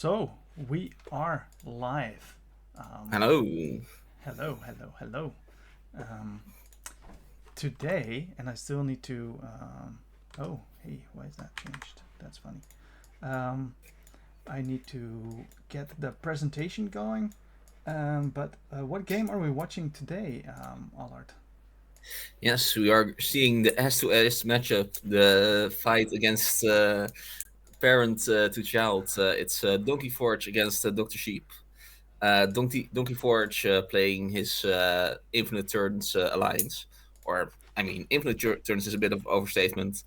So we are live. Hello. Hello, hello, hello. Um, Today, and I still need to. Oh, hey, why is that changed? That's funny. Um, I need to get the presentation going. But what game are we watching today, Allard? Yes, we are seeing the S to S matchup, the fight against parent to child. It's Donkeyforge against Drsheep. Donkeyforge playing his Infinite Turns alliance, or I mean, Turns is a bit of overstatement.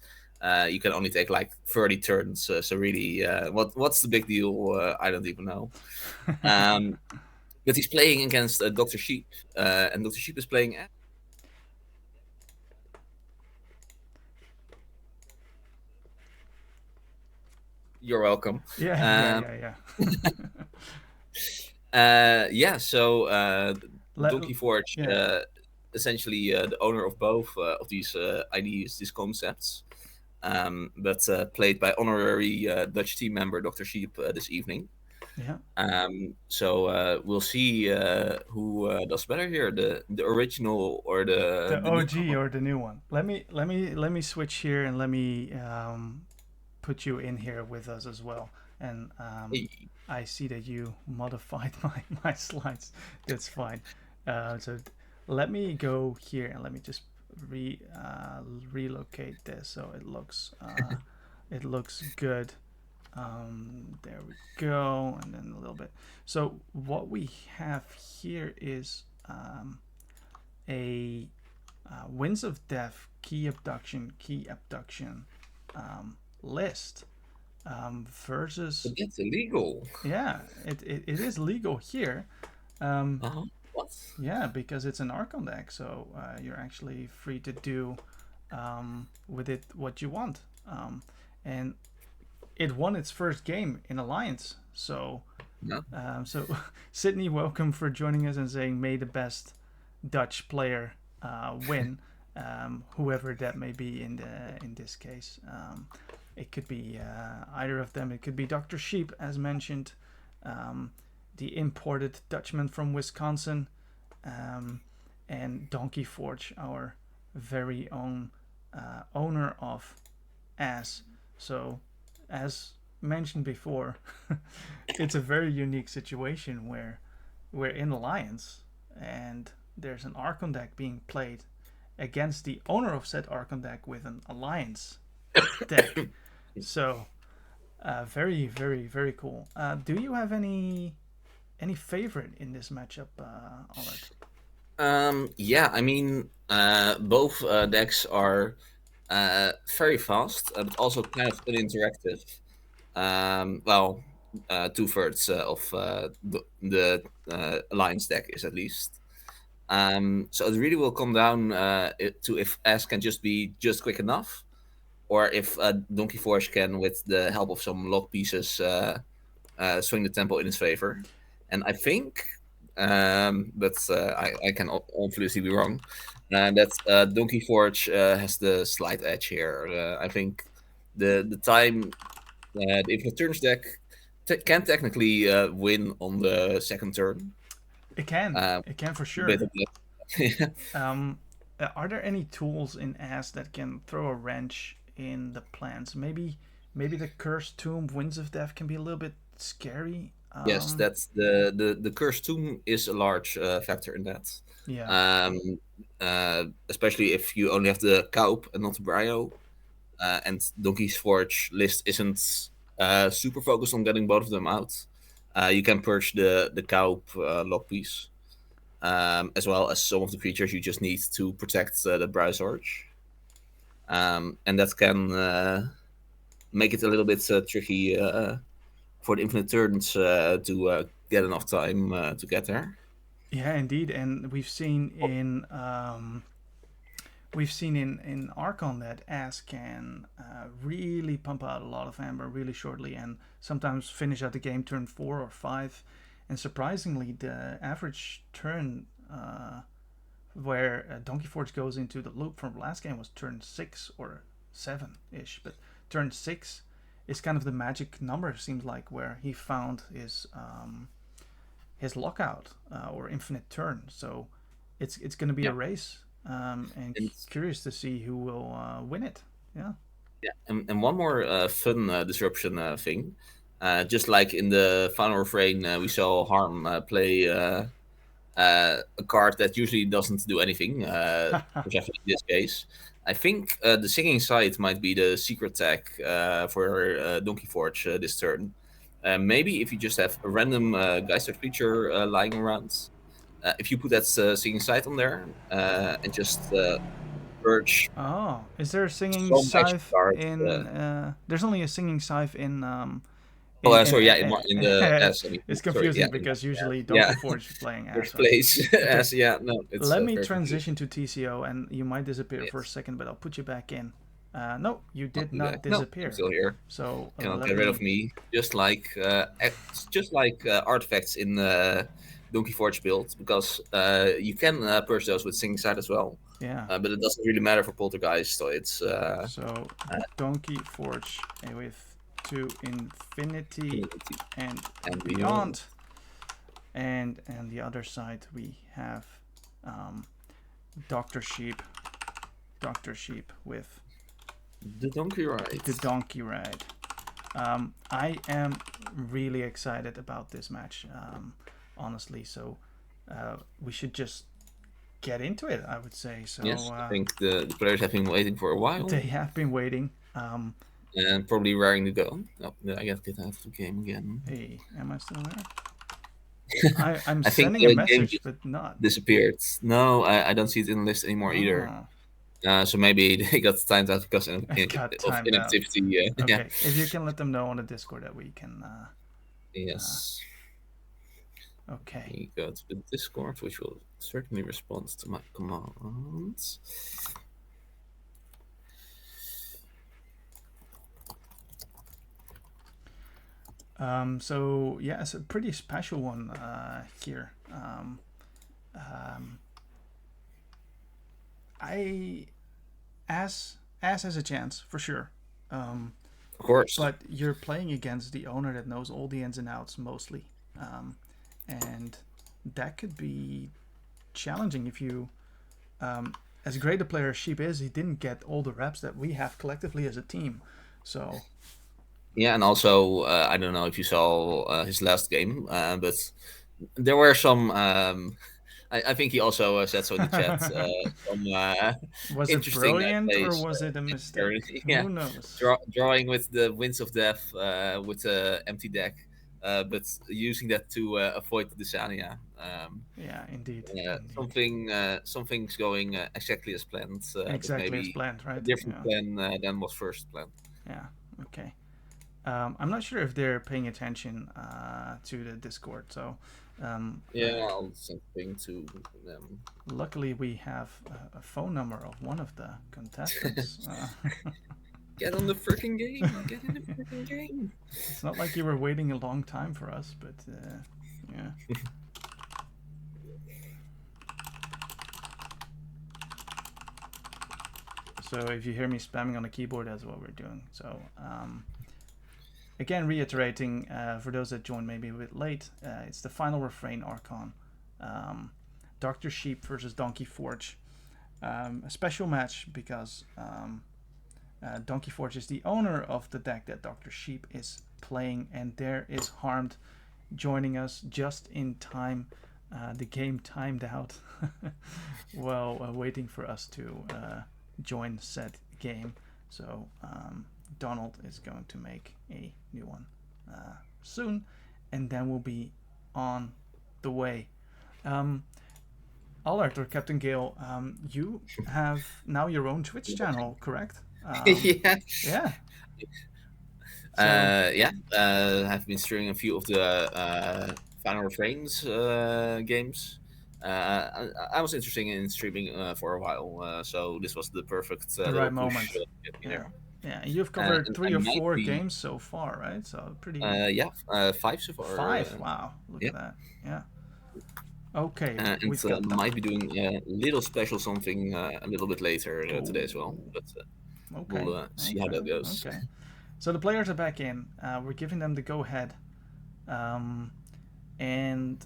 You can only take like 30 turns, so really, what's the big deal? I don't even know. Um, but he's playing against Dr. Sheep, and Dr. Sheep is playing. You're welcome. Yeah, yeah, Um, yeah, yeah. yeah, so Let, Donkey Forge, yeah, essentially the owner of both of these ideas, these concepts, but played by honorary Dutch team member Dr. Sheep this evening. yeah. So we'll see who does better here, the original or the The the OG newcomer. or the new one. Let me switch here and let me put you in here with us as well. And I see that you modified my slides. That's fine. So let me go here and let me just re relocate this so it looks good. There we go, and then a little bit. So what we have here is a Winds of Death key abduction list But versus, that's illegal. yeah, it is legal here. Um, What? yeah, because it's an Archon deck, so you're actually free to do with it what you want. And it won its first game in Alliance, so No. so Sydney, welcome for joining us and saying may the best Dutch player win, whoever that may be in this case. It could be either of them. It could be Dr. Sheep, as mentioned, um, the imported Dutchman from Wisconsin, um, and Donkey Forge, our very own owner of Ass. So, as mentioned before, it's a very unique situation where we're in Alliance and there's an Archon deck being played against the owner of said Archon deck with an Alliance deck. So, very, very, very cool. Do you have any favorite in this matchup, Allard? Yeah, I mean, both decks are very fast, but also kind of uninteractive. Well, two-thirds of the Alliance deck is at least. So it really will come down to if S can just be just quick enough, or if Donkey Force can, with the help of some lock pieces, swing the tempo in his favor. And I think, but I can obviously be wrong, that Donkey Forge has the slight edge here. I think the time the Infinite Turns deck can technically win on the second turn. It can. Uh, It can for bit sure. of this. Um, are there any tools in Ass that can throw a wrench in the plans? Maybe the Cursed Tomb, Winds of Death can be a little bit scary. Yes, that's the cursed tomb is a large factor in that. Yeah, Um, Especially if you only have the Kaup and not the Brio, and Donkey's Forge list isn't super focused on getting both of them out. You can purge the Kaup lock piece, as well as some of the creatures you just need to protect the Brio Forge, and that can make it a little bit tricky for the infinite turns to get enough time to get there. yeah, indeed. And we've seen in Archon that Ass can really pump out a lot of amber really shortly, and sometimes finish out the game turn 4 or 5. And surprisingly, the average turn where Donkey Forge goes into the loop from last game was turn 6 or 7 ish, but turn 6 is kind of the magic number. Seems like where he found his lockout or infinite turn. So it's going to be Yeah, a race, and and curious to see who will win it. Yeah. yeah, and one more fun disruption thing. Just like in the final refrain, we saw Harm play a card that usually doesn't do anything, which I think in this case. I think the singing side might be the secret tag for Donkeyforge this turn. Maybe if you just have a random Geister creature lying around, if you put that singing side on there and just purge Oh, is there a singing some magic scythe cards. in? There's only a singing scythe Oh, in sorry, yeah, in the S, I mean, it's sorry, yeah, confusing in because the S, usually yeah, Donkey Forge is playing there's S, right? place Okay, S, yeah, no, it's let me very transition confusing. to TCO, and you might disappear for a Yes, second, but I'll put you back in. No, you I'll did be back. not No, I'm disappear. still here. So Cannot let get rid of me. me. Just like artifacts in Donkey Forge build, because you can purge those with Sing Side as well, Yeah. but it doesn't really matter for Poltergeist. So it's So Donkey Forge with to infinity Infinity and and beyond. beyond, and the other side we have um, Doctor Sheep. Doctor Sheep with The Donkey the Ride. donkey ride. I am really excited about this match, honestly. So we should just get into it, I would say. So Yes, I think the players have been waiting for a while they have been waiting. and probably raring to go. Oh, I got to get out of the game again. Hey, am I still there? I'm I think sending a the game message, just but not. disappeared. No, I don't see it in the list anymore either. Oh, So maybe they got timed out because it got of timed out. inactivity. Yeah. Okay, if you can let them know on the Discord that we can. Uh, Yes. okay. We go to the Discord, which will certainly respond to my commands. So yeah, it's a pretty special one here. I as has a chance for sure. Um, Of course. but you're playing against the owner that knows all the ins and outs mostly, and that could be challenging if you. As great a player as Sheep is, he didn't get all the reps that we have collectively as a team. So Yeah, and also I don't know if you saw his last game, but there were some. I think he also said so in the chat. Some was it interesting brilliant or plays. was it a mistake? Yeah, Who knows? drawing with the Winds of Death with the empty deck, but using that to avoid the Desania. Yeah, indeed, indeed. Something's going exactly as planned, but Exactly as maybe planned, a right? different Yeah, plan than was first planned. yeah. Okay. I'm not sure if they're paying attention to the Discord. So, Yeah, I'll send a thing to them. luckily, we have a phone number of one of the contestants. Get on the freaking game! Get in the freaking game! It's not like you were waiting a long time for us, but yeah. So if you hear me spamming on the keyboard, that's what we're doing. So again, reiterating for those that joined maybe a bit late, it's the final refrain Archon. Dr. Sheep versus Donkey Forge. A special match because Donkey Forge is the owner of the deck that Dr. Sheep is playing, and there is Harmed joining us just in time. The game timed out while waiting for us to join said game. So Donald is going to make a new one soon, and then we'll be on the way. Allard or Captain Gale, you have now your own Twitch channel, correct? Yeah. Yeah. So Yeah. I've been streaming a few of the Final Refrains games. I was interested in streaming for a while, so this was the perfect the little right push moment. to get me Yeah. there. Yeah. You've covered And three I or might four be, games so far, right? So pretty. yeah, five so far. Five. Wow. Look Yeah, at that. Yeah. Okay. and We've got might be doing a little special something a little bit later today as well. Oh. But Okay. we'll see how Okay. that goes. Okay. So the players are back in. We're giving them the go ahead. Um, and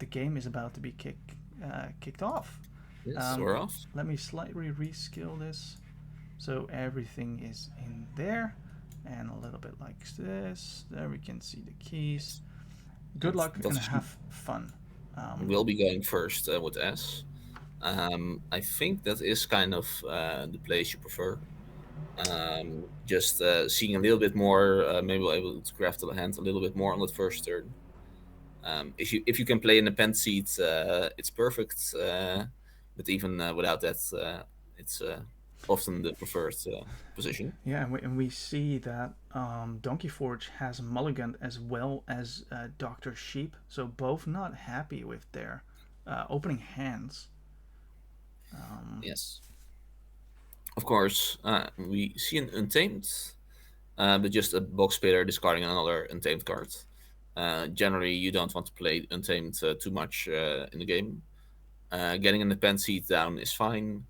the game is about to be kicked off. Yes, Um, we're off. Let me slightly reskill this so everything is in there, and a little bit like this. There we can see the keys. Yes. Good And luck and Drsheep have fun. will be going first with S. I think that is kind of the place you prefer. Just seeing a little bit more, maybe we'll able to craft the hand a little bit more on the first turn. If you can play in the pen seat, it's perfect. But even without that, it's often the preferred position. Yeah, and we see that Donkeyforge has Mulligan as well as Drsheep, so both not happy with their opening hands. Yes, of course. We see an untamed, but just a box player discarding another untamed card. Generally, you don't want to play untamed too much in the game. Getting an pen seat down is fine.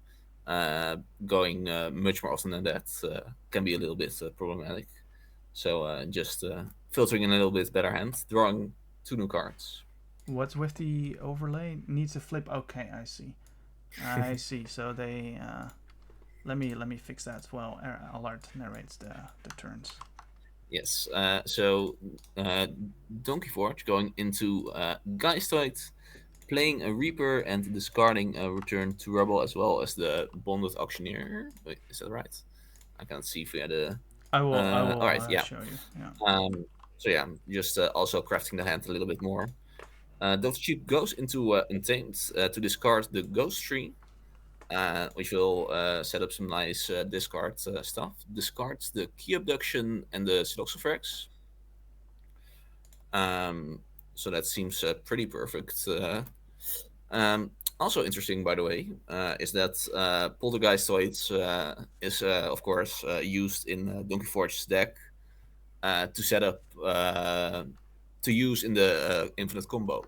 Going much more often than that can be a little bit problematic. So just filtering in a little bit better hand, drawing two new cards. What's with the overlay? Needs a flip. Okay, I see. I see. So they let me fix that as well. Alert narrates the turns. Yes. So Donkey Forge going into Geistoid, playing a Reaper and discarding a Return to Rubble as well as the Bonded Auctioneer. Wait, is that right? I can't see via the. I will I All will right. Yeah. show you. Yeah. So yeah, just also crafting the hand a little bit more. Drsheep goes into Untamed to discard the Ghost Tree, which will set up some nice discard stuff. Discards the Key Abduction and the Siloxophax. Um, so that seems pretty perfect. Also interesting, by the way, is that Poltergeistoids is, of course, used in Donkey Forge's deck to set up to use in the infinite combo.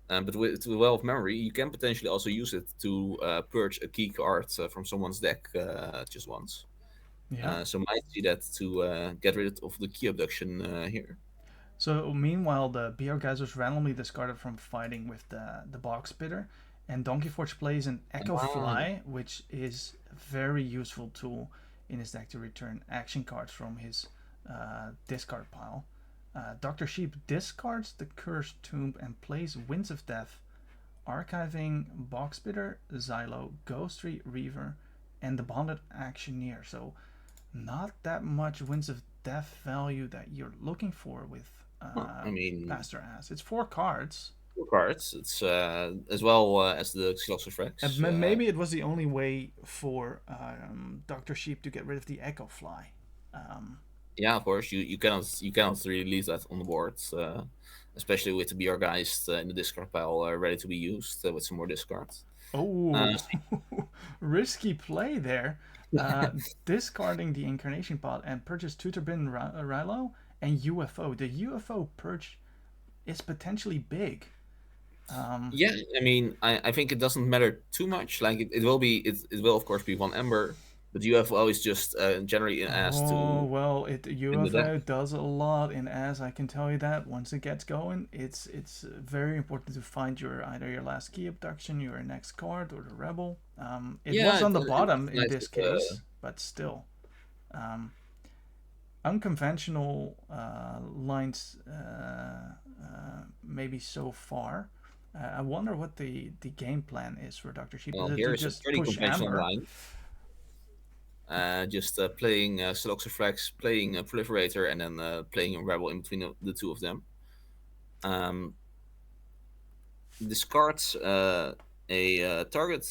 But with the Well of Memory, you can potentially also use it to purge a key card from someone's deck just once. Yeah. So might see that to get rid of the key abduction here. So meanwhile, the BR guys was randomly discarded from fighting with the box bidder, and Donkey Forge plays an Echo Ah, Fly, which is a very useful tool in his deck to return action cards from his discard pile. Drsheep discards the Cursed Tomb and plays Winds of Death, archiving Box Bidder, Xylo, Ghostry, Reaver, and the Bonded Actioneer. So not that much Winds of Death value that you're looking for with I mean, Pastor Ass. It's 4 cards. four cards. It's as well as the And Xyloxophax. maybe it was the only way for Drsheep to get rid of the Echo Fly. Um, Yeah, of course, you cannot really leave that on the board, especially with the BR guys in the discard pile ready to be used with some more discards. oh, risky play there. Uh, Discarding the Incarnation Pod and purchase Tutorbin Rilo and UFO. The UFO purge is potentially big. Um, Yeah, I mean, I think it doesn't matter too much. Like it will of course be one ember, but UFO is just generally an ass Oh to well, it in the deck. UFO does a lot in as I can tell you that once it gets going, it's very important to find your either your last key abduction, your next card, or the rebel. It was Yeah, on the bottom it's in nice. this case, but still, um, unconventional lines maybe so far. I wonder what the game plan is for Drsheep. Is Well, it to here is a just pretty push conventional Amber? line. Just playing Siloxophax, playing a Proliferator, and then playing a Rebel in between the two of them. Um, Discards a target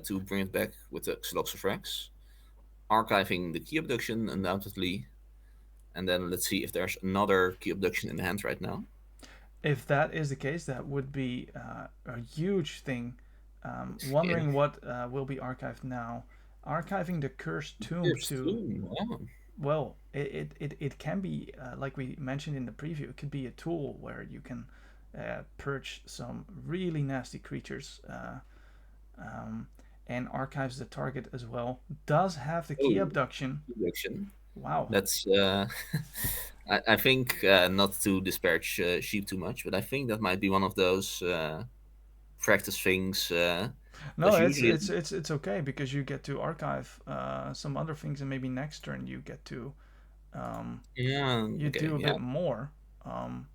to bring it back with the Xyloxophax, archiving the key abduction undoubtedly, and then let's see if there's another key abduction in the hand right now. If that is the case, that would be a huge thing. Yeah, Wondering what will be archived now. Archiving the Cursed Tomb here's to, two. Wow. well, it can be, like we mentioned in the preview, it could be a tool where you can purge some really nasty creatures um, and archives the target as well. Does have the key Oh, abduction. abduction. Wow. That's I think not to disparage sheep too much, but I think that might be one of those practice things. No, Because usually, it's okay because you get to archive some other things, and maybe next turn you get to um, yeah, you okay, do a yeah, bit more. Um,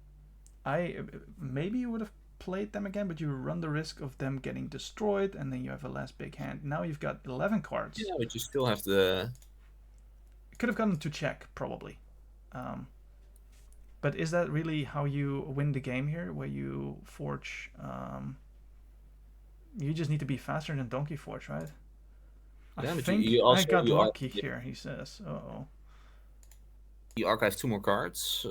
I maybe you would have played them again, but you run the risk of them getting destroyed, and then you have a less big hand. Now you've got 11 cards. yeah, but you still have the Could have gotten to check probably. Um, but is that really how you win the game here? Where you forge? You just need to be faster than Donkeyforge, right? I yeah, but think you I also got lucky here. He says, "Oh, you archive two more cards.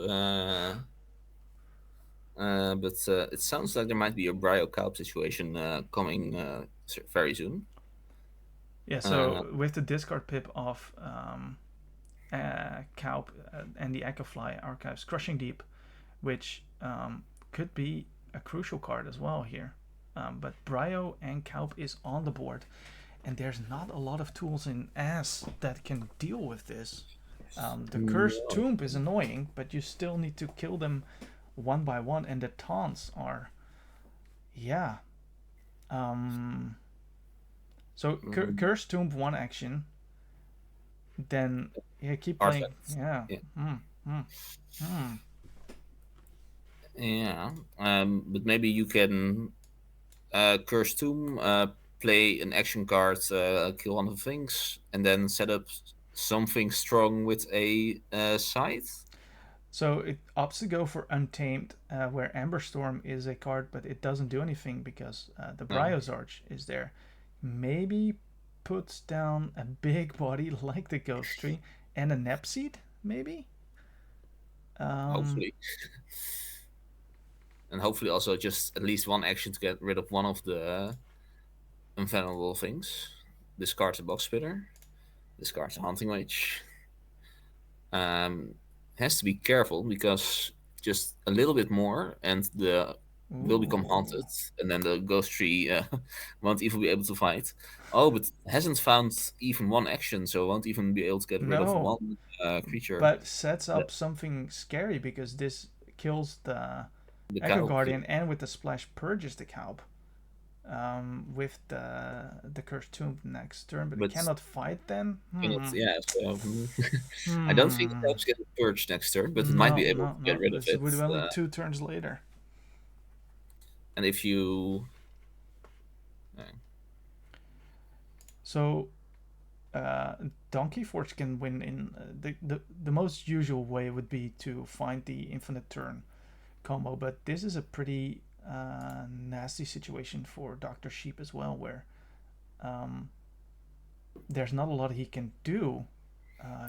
But it sounds like there might be a Brio Calp situation coming very soon. yeah." Uh, So with the discard pip of Kaup and the Echo Fly archives, Crushing Deep, which could be a crucial card as well here. But Brio and Kaup is on the board, and there's not a lot of tools in Ass that can deal with this. The Cursed no. Tomb is annoying, but you still need to kill them one by one, and the taunts are, yeah. Um, so Mm, Cursed Tomb one action, then yeah, keep playing. artifact. Yeah. Yeah. Hmm. Hmm. Hmm. Yeah. But maybe you can Curse Tomb, play an action card, kill one of the things, and then set up something strong with a scythe. So it opts to go for Untamed, where Amber Storm is a card, but it doesn't do anything because the No, Bryozarch is there. Maybe puts down a big body like the Ghost Tree and a Nepseed, maybe? Um, hopefully. And hopefully also just at least one action to get rid of one of the unvenerable things. Discards a box spitter. Discards a hunting witch. Has to be careful because just a little bit more and the will become ooh. haunted, and then the ghost tree won't even be able to fight. Oh, but hasn't found even one action, so won't even be able to get rid of No, one creature. but sets The, up something scary because this kills the the Echo cow. Guardian and with the splash purges the Calp. With the Cursed Tomb next turn, but it But cannot fight then. cannot, Hmm. yeah. So I don't think it Hmm. helps get purged next turn, but it might No, be able no, to get no. rid of This it. would have been 2 turns later. And if you, uh, So uh, Donkey Forge can win in the most usual way would be to find the infinite turn combo, but this is a pretty nasty situation for Drsheep as well, where um, there's not a lot he can do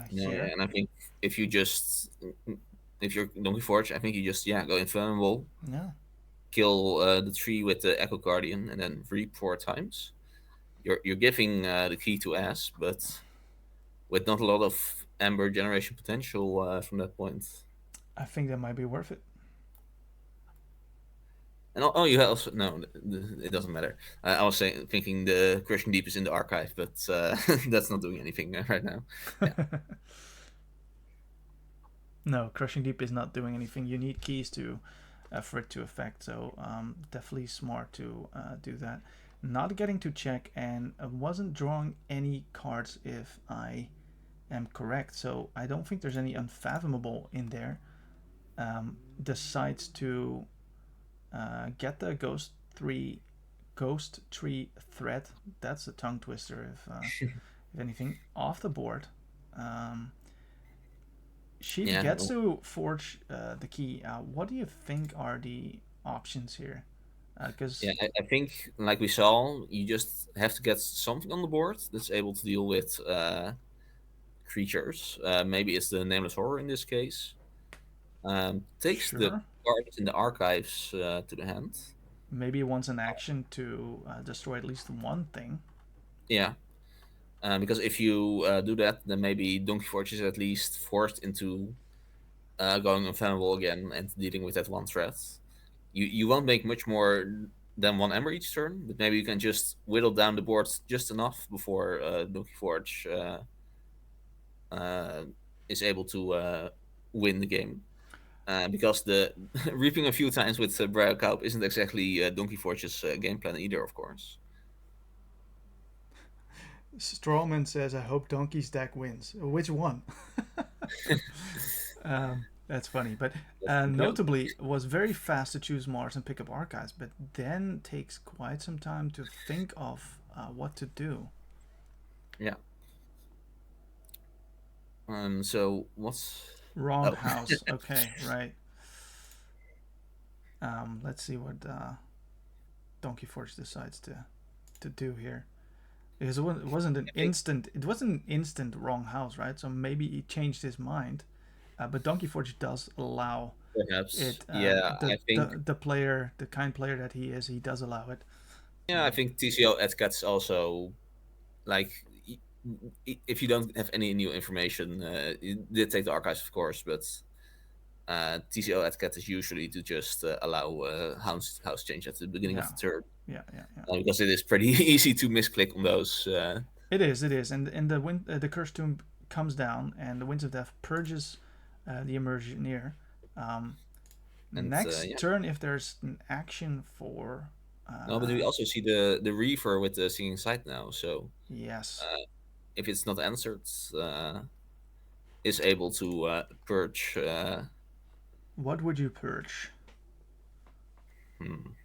yeah, yeah, here. and I think if you just if you're Donkey Forge, I think you just go inflammable, Yeah, kill the tree with the Echo Guardian, and then reap 4 times. You're giving the key to ass, but with not a lot of Amber generation potential from that point. I think that might be worth it. And you also no, it doesn't matter. I was saying, thinking the Crushing Deep is in the archive, but that's not doing anything right now. Yeah, No, Crushing Deep is not doing anything. You need keys to for it to affect. So definitely smart to do that. Not getting to check and wasn't drawing any cards if I am correct. So I don't think there's any unfathomable in there. Decides to get the ghost tree threat. That's a tongue twister if anything off the board. Um, Sheep yeah, gets to forge the key. What do you think are the options here? yeah. Because I think, like we saw, you just have to get something on the board that's able to deal with creatures. Maybe it's the Nameless Horror in this case. Takes the sure, cards in the archives to the hand. maybe wants an action to destroy at least one thing. Yeah, because if you do that, then maybe Donkey Forge is at least forced into going inflammable again and dealing with that one threat. You won't make much more than one Ember each turn, but maybe you can just whittle down the board just enough before Donkey Forge is able to win the game. Because the reaping a few times with Briar Kaup isn't exactly Donkey Forge's game plan either, of course. Strawman says, "I hope Donkey's deck wins." Which one? That's funny, but Let's think it out. notably was very fast to choose Mars and pick up archives, but then takes quite some time to think of what to do. Yeah. So what's oh Roundhouse. Okay, right. Let's see what Donkey Forge decides to do here. Because it wasn't an I think instant. It wasn't an instant wrong house, right? So maybe he changed his mind. But Donkey Forge does allow perhaps it. yeah. The player, the kind player that he is, he does allow it. I think TCO Edcat's also like if you don't have any new information, you did take the archives, of course, but TCO Edcat is usually to just allow house change at the beginning of Yeah, the turn yeah. because it is pretty easy to misclick on those. It is, and the curse tomb comes down, and the winds of death purges the Emergineer. Um, And Next yeah, turn, if there's an action for no, but we also see the Reaver with the singing side now. So yes, if it's not answered, is able to purge. what would you purge? Hmm,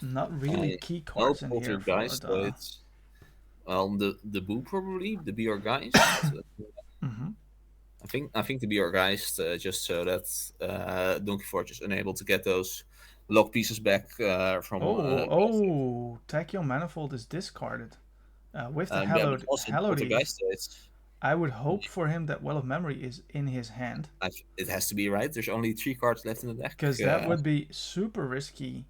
Not really key no cards in here for poltergeist, so the. it's the Boo probably the Be Our Geist. Mhm. I think the Be Our Geist just so that Donkey Forge is unable to get those lock pieces back from. Tachyon Manifold is discarded with the Yeah, but also the Hallowed Eve. Poltergeist. So it's I would hope for him that Well of Memory is in his hand, it has to be right. There's only 3 cards left in the deck. because that would be super risky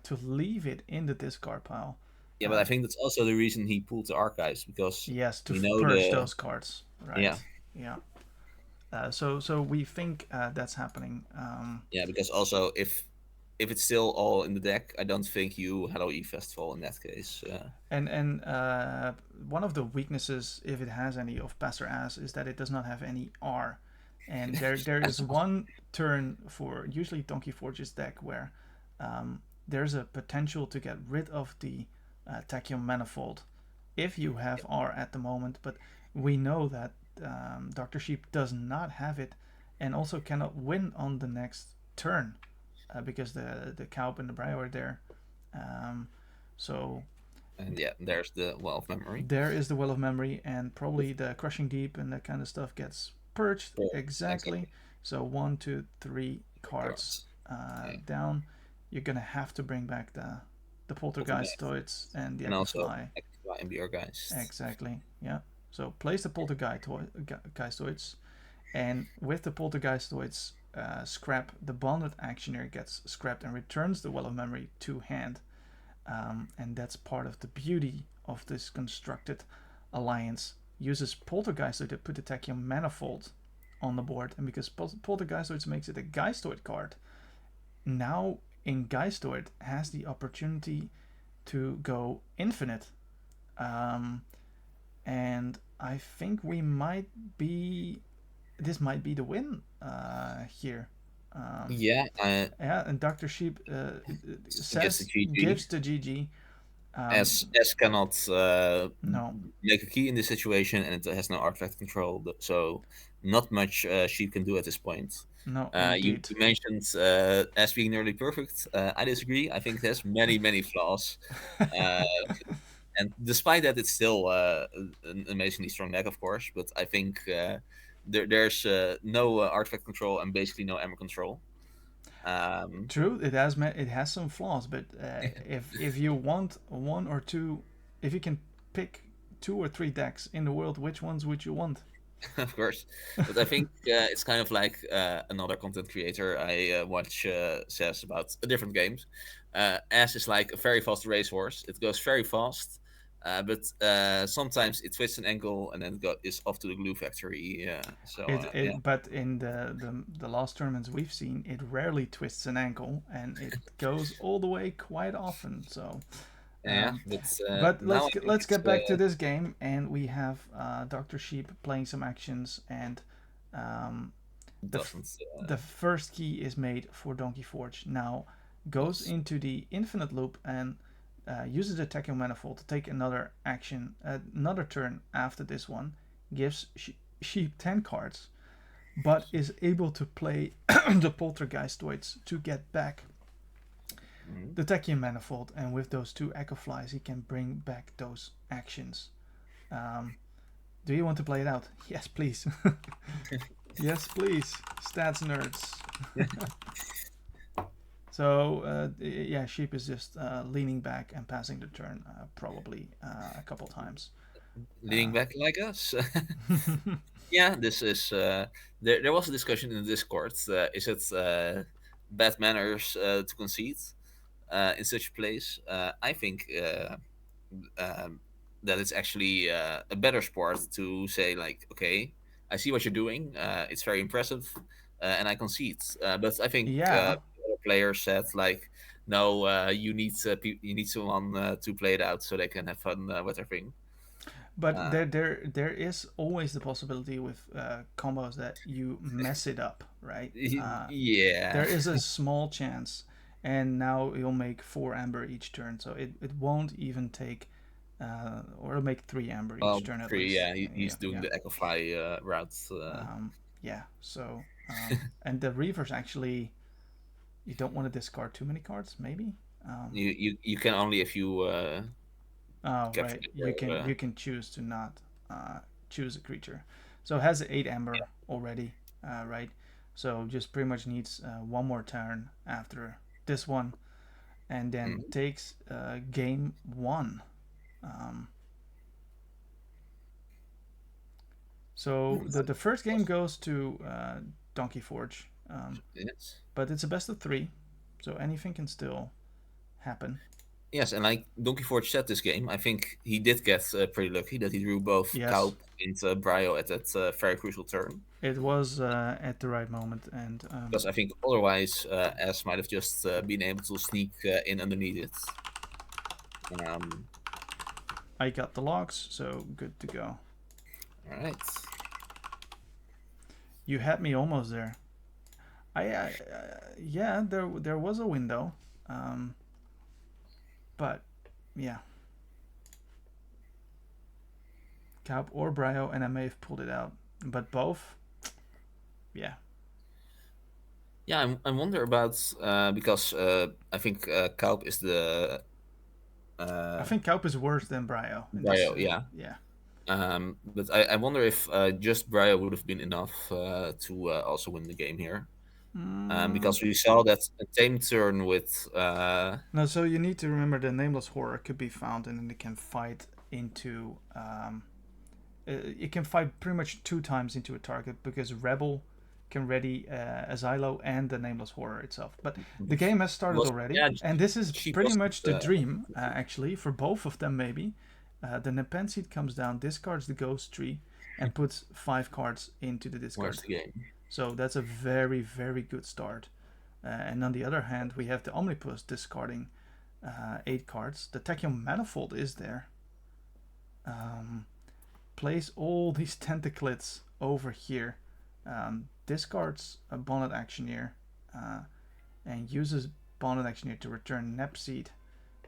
to leave it in the discard pile. Yeah, but Uh, I think that's also the reason he pulled the archives because yes, to we know purge the those cards. yeah Right. Yeah. So we think that's happening. yeah because also if it's still all in the deck, I don't think you Hello E Festival in that case. And one of the weaknesses, if it has any, of Pastor Ass is that it does not have any R. And there is one turn for usually Donkey Forge's deck where there's a potential to get rid of the Tachyon Manifold if you have R at the moment, but we know that Drsheep does not have it and also cannot win on the next turn because the cow and the Brio are there. Um, so And yeah, there's the Well of Memory. there is the Well of Memory, and probably the Crushing Deep and that kind of stuff gets purged Yeah, exactly. exactly. So one, two, three Three cards cards. Yeah, down. You're gonna have to bring back the Poltergeist Poltergeistoids and the and also Ecofly. Actify and Be Our Geist. Exactly. Yeah. So place the Poltergeistoids, and with the Poltergeistoids, scrap the bonded actioner gets scrapped and returns the Well of Memory to hand. And that's part of the beauty of this constructed alliance. Uses Poltergeistoid to put the Tachyon Manifold on the board, and because Poltergeistoid makes it a Geistoid card, now in Geistoid has the opportunity to go infinite. Um, and I think we might be. This might be the win here. Um, Yeah, yeah, and Drsheep gives the says GG. gives the GG. S cannot No, make a key in this situation, and it has no artifact control. So not much Sheep can do at this point. no, You, indeed. you mentioned S being nearly perfect. I disagree. I think it has many flaws. Uh, and despite that, it's still an amazingly strong deck, of course. But I think there's no artifact control and basically no ammo control. Um, True, it has some flaws, but if you want one or two, if you can pick 2 or 3 decks in the world, which ones would you want? of course, but I think it's kind of like another content creator I watch says about different games. As is like a very fast racehorse. It goes very fast, but sometimes it twists an ankle and then is off to the glue factory. Yeah, But in the last tournaments we've seen, it rarely twists an ankle, and it goes all the way quite often. So, yeah. um, But but now I think let's it's get back to this game, and we have Drsheep playing some actions, and Um, the f- Doesn't. the first key is made for Donkeyforge. Now goes Yes. into the infinite loop and uses the Tachyon Manifold to take another action, another turn after this one. Gives Sheep 10 cards, but is able to play the Poltergeistoids to get back Mhm. the Tachyon Manifold, and with those two Echo Flies, he can bring back those actions. Um, do you want to play it out? Yes, please. Yes, please. Stats nerds. So, yeah, Sheep is just leaning back and passing the turn, probably a couple times. Leaning Uh, back like us. Yeah, this is. There was a discussion in the Discord. Is it bad manners to concede in such a place? I think um, that it's actually a better sport to say like, okay, I see what you're doing. It's very impressive, and I concede. But I think yeah, other players said like, no, you need someone to play it out so they can have fun with their thing. but Uh, there is always the possibility with combos that you mess it up, right? yeah. There is a small chance, and now you'll make 4 amber each turn, so it won't even take, or it'll make 3 amber each Well, turn at three. least. Yeah, Yeah, he's doing yeah, the Echo Fly routes. yeah. So, and the reavers actually, you don't want to discard too many cards, maybe. Um, You can only if you oh capture right, you your. can you can choose to not choose a creature. So it has 8 amber already, right? So just pretty much needs one more turn after this one, and then Mhm. takes game one. Um, so the first game goes to Donkey Forge, Yes. but it's a best of three, so anything can still happen. Yes, and like Donkey Forge said this game, I think he did get pretty lucky that he drew both Yes, Kaup and Brio at that very crucial turn. it was at the right moment, and Because I think otherwise, S might have just been able to sneak in underneath it. Um, I got the logs, so good to go. all right. You had me almost there. Yeah, there was a window, um, but yeah, Cap or Brio, and I may have pulled it out, but both, yeah. Yeah, I wonder about because I think Kaup is the I uh, think Kaup is worse than Brio in this. Brio, yeah. Yeah. But I wonder if just Brio would have been enough to also win the game here. Mm, Because we saw that a tame turn with no, so you need to remember the nameless horror could be found, and then it can fight into. It can fight pretty much 2 times into a target because Rebel can ready a Xylo and the nameless horror itself. But the game has started was already, yeah and this is she pretty wasn't much the dream actually for both of them. Maybe the Nepenseed comes down, discards the ghost tree, and puts 5 cards into the where's discard. the game. So that's a very very good start. And on the other hand, we have the Omnipus discarding 8 cards. The Tachyon Manifold is there. Um, Place all these tentaclids over here. Discards a Bonnet Actioneer uh, and uses Bonnet Actioneer to return Nepseed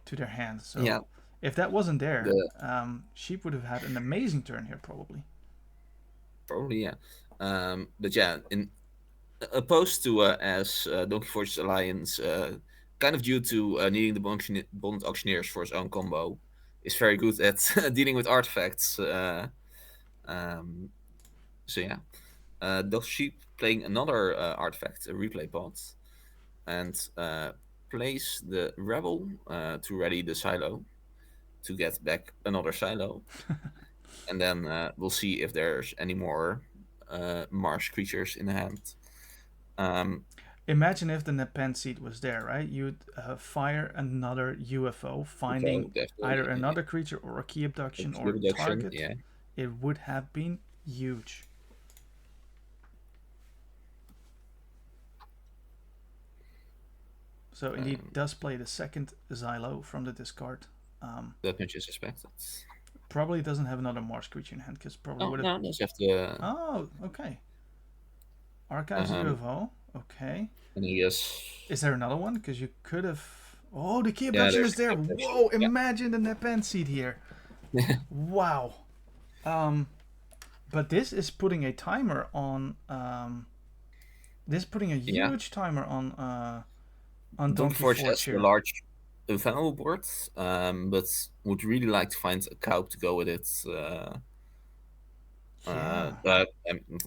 to their hand. Yeah, So if that wasn't there, the Sheep would have had an amazing turn here, probably. probably yeah. But yeah, in opposed to as Donkey Forge's alliance, kind of due to needing the bond auctioneers for his own combo, is very good at dealing with artifacts. Um, so yeah, Drsheep playing another artifact, a replay pod, and plays the rebel to ready the silo to get back another silo, and then we'll see if there's any more marsh creatures in the hand. Um, Imagine if the Nepenseed was there, right? You'd fire another UFO, finding so definitely either another creature or a key a abduction key or reduction, target. yeah. It would have been huge. So indeed, Um, does play the second Xylo from the discard. Um, that much is expected. Probably doesn't have another Mars creature in hand because probably Oh would have. no, let's have the Oh, okay. Archives Um, UFO. Okay. and I guess Is there another one? Because you could have. Oh, the key yeah, abduction there's is the there. key abduction. Whoa! Imagine the Nepen seed here. Yeah, Wow. Um, but this is putting a timer on. This is putting a yeah. huge timer on Donkey Donkey Forge Forge has a here. large infallible board, but would really like to find a cow to go with it. Yeah.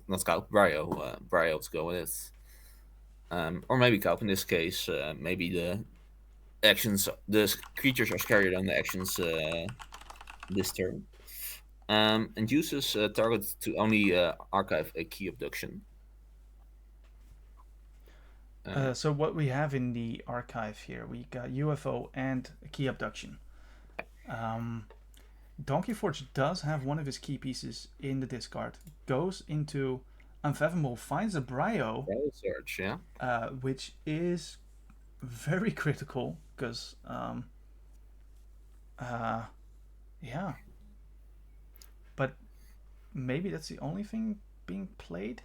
Not cow, Brio, Brio to go with it. Or maybe cow in this case. Maybe the creatures are scarier than the actions this turn. And uses target to only archive a key abduction. Uh, So what we have in the archive here, we got UFO and key abduction. Um, Donkey Forge does have one of his key pieces in the discard. Goes into Unfathomable, finds a Brio, Brio search, yeah. which is very critical because, uh, yeah, but maybe that's the only thing being played.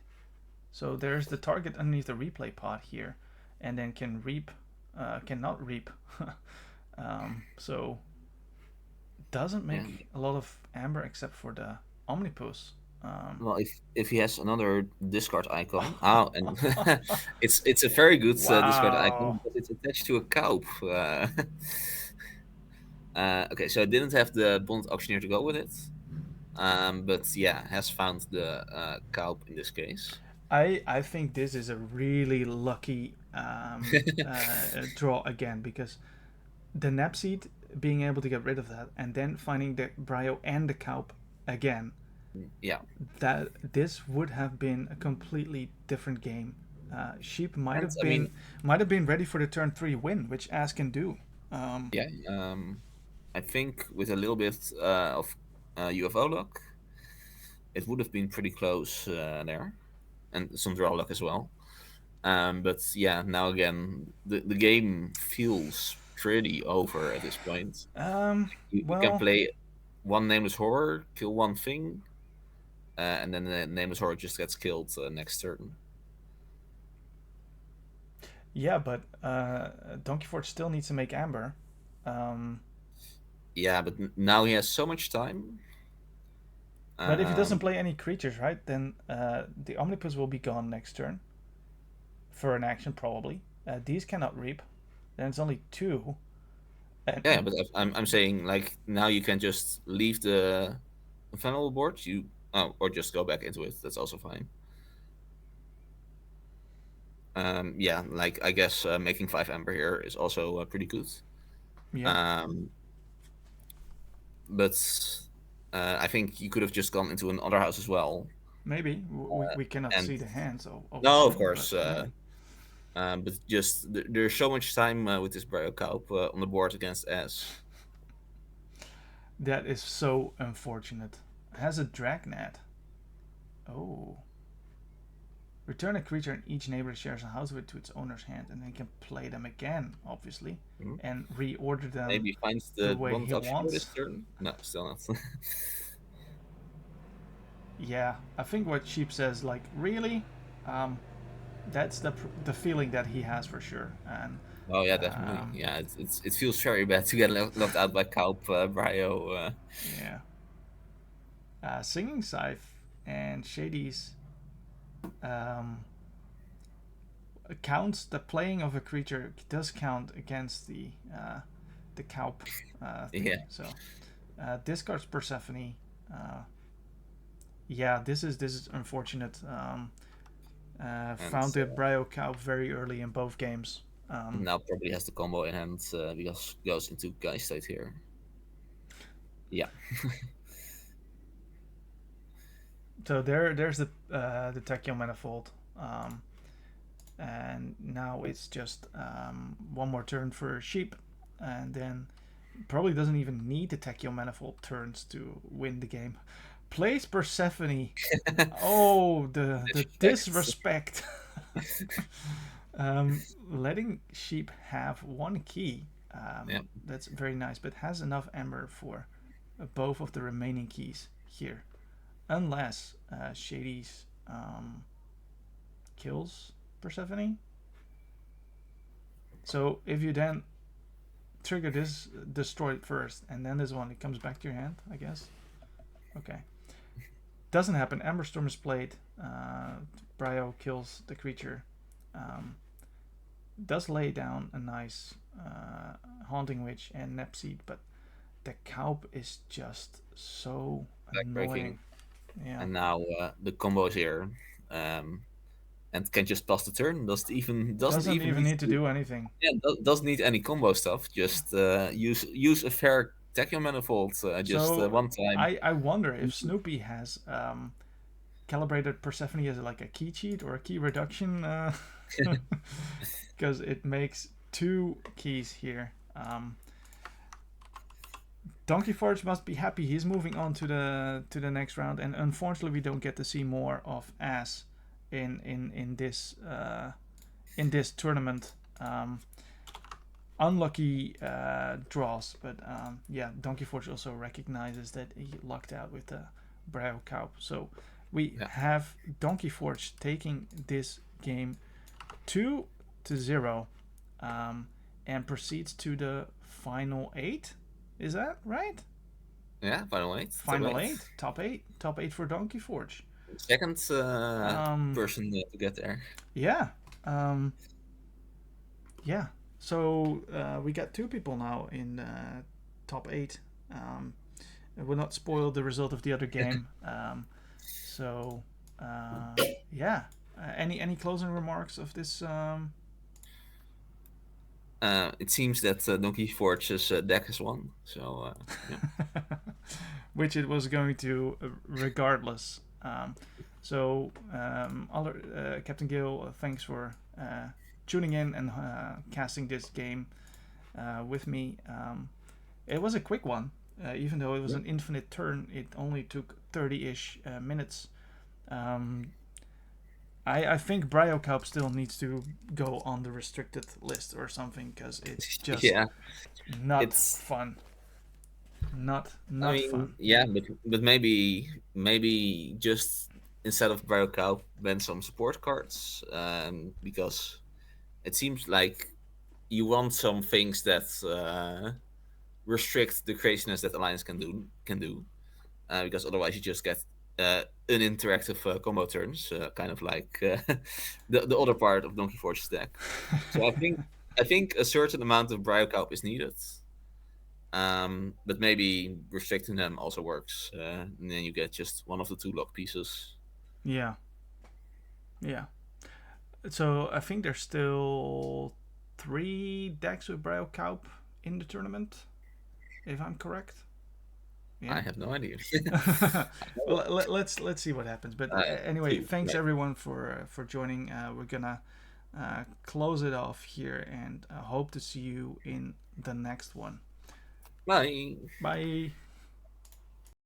So there's the target underneath the replay pod here, and then can reap, cannot reap. So doesn't Yeah. make a lot of amber except for the Omnipus. Um, Well, if he has another discard icon, and it's a very good discard icon wow. because it's attached to a cow. Okay, so I didn't have the bond auctioneer to go with it, but yeah, has found the cow in this case. I think this is a really lucky draw again because the Napseed being able to get rid of that and then finding the Brio and the Kaup again, Yeah, that this would have been a completely different game. Sheep and I mean, might have been ready for the turn three win, which As can do. Um, yeah, I think with a little bit of UFO luck, it would have been pretty close there, and some draw luck as well. But yeah, now again, the game feels pretty over at this point. um, You can well, play one nameless horror, kill one thing, and then the nameless horror just gets killed next turn. yeah, but Donkey Forge still needs to make amber. Um, Yeah, but now he has so much time. but if he doesn't Um, play any creatures, right, then the Omnipus will be gone next turn for an action probably. These cannot reap. Then it's only two. yeah, And but I'm saying like now you can just leave the infallible board, or just go back into it. That's also fine. Yeah, like I guess making 5 amber here is also pretty good. yeah, Um, but I think you could have just gone into another house as well. maybe we cannot And see the hands, no, of obviously, but course, maybe. but just there's so much time with this Brio Kaup on the board against S. That is so unfortunate. Has a Dragnet. Oh. Return a creature in each neighbor shares a house with to its owner's hand, and then can play them again, obviously, Mhm. and reorder them Maybe finds the the way one he auctioneer wants. this turn. No, still not. Yeah, I think what Sheep says, like, really, um, that's the feeling that he has for sure, and Oh yeah, definitely. um, Yeah, it feels very bad to get locked out by Kaup Brio. yeah, Singing Scythe and Shady's um, counts the playing of a creature does count against the Kaup Yeah, thing. So discards Persephone. Uh, yeah, this is unfortunate. and Found the Brio Kaup very early in both games. Um, now probably has the combo in hand because goes into Guy state here. Yeah, so there's the Tachyon Manifold. And now it's just one more turn for Sheep, and then probably doesn't even need the Tachyon Manifold turns to win the game. Plays Persephone. Oh, the disrespect. disrespect. Letting Sheep have one key. Yeah, That's very nice, but has enough amber for both of the remaining keys here. Unless Shady's kills Persephone. So if you then trigger this, destroy it first, and then this one, it comes back to your hand, I guess. Okay. Doesn't happen. Emberstorm is played. Bryo kills the creature. Um, does lay down a nice Haunting Witch and Nepseed, but the Kaup is just so Backbreaking. annoying. Yeah. And now the combo is here. Um, and can just pass the turn. Doesn't Doesn't even even need need to to. do anything. Yeah, doesn't need any combo stuff. Just use a fair Tachyon Manifold just So one time. I wonder if Snoopy has calibrated Persephone as like a key cheat or a key reduction, because it makes two keys here. Donkeyforge must be happy. He's moving on to the next round, and unfortunately, we don't get to see more of Ass in this tournament. Unlucky draws, but yeah, Donkeyforge also recognizes that he lucked out with the Bryo Kaup. So we Yeah. have Donkeyforge taking this game 2-0, and proceeds to the final 8. Is that right? Yeah, final eight. Final 8, top 8 for Donkeyforge. Second Um, person to get there. yeah, um, yeah. So we got 2 people now in top 8. It will not spoil the result of the other game. So yeah. Any closing remarks of this? It seems that Donkeyforge's deck has won. So yeah. Which it was going to regardless. Captain Gill, thanks for tuning in and casting this game with me. It was a quick one, even though it was an infinite turn. It only took 30-ish minutes. I think Bryo Kaup still needs to go on the restricted list or something, because it's just Yeah, not it's. fun. Not I mean, fun. yeah, but maybe just instead of Barrow Cow, ban some support cards, because it seems like you want some things that restrict the craziness that Alliance can do, because otherwise you just get uninteractive combo turns, kind of like the other part of Donkey Forge's deck. So I think a certain amount of Bryo Cow is needed. But maybe restricting them also works, and then you get just one of the two lock pieces. Yeah, yeah. So I think there's still 3 decks with Bryo Kaup in the tournament, if I'm correct. I Yeah. have no idea. Well, let's see what happens. But anyway, Two, thanks right. everyone for joining. We're gonna close it off here, and hope to see you in the next one. Bye. Bye.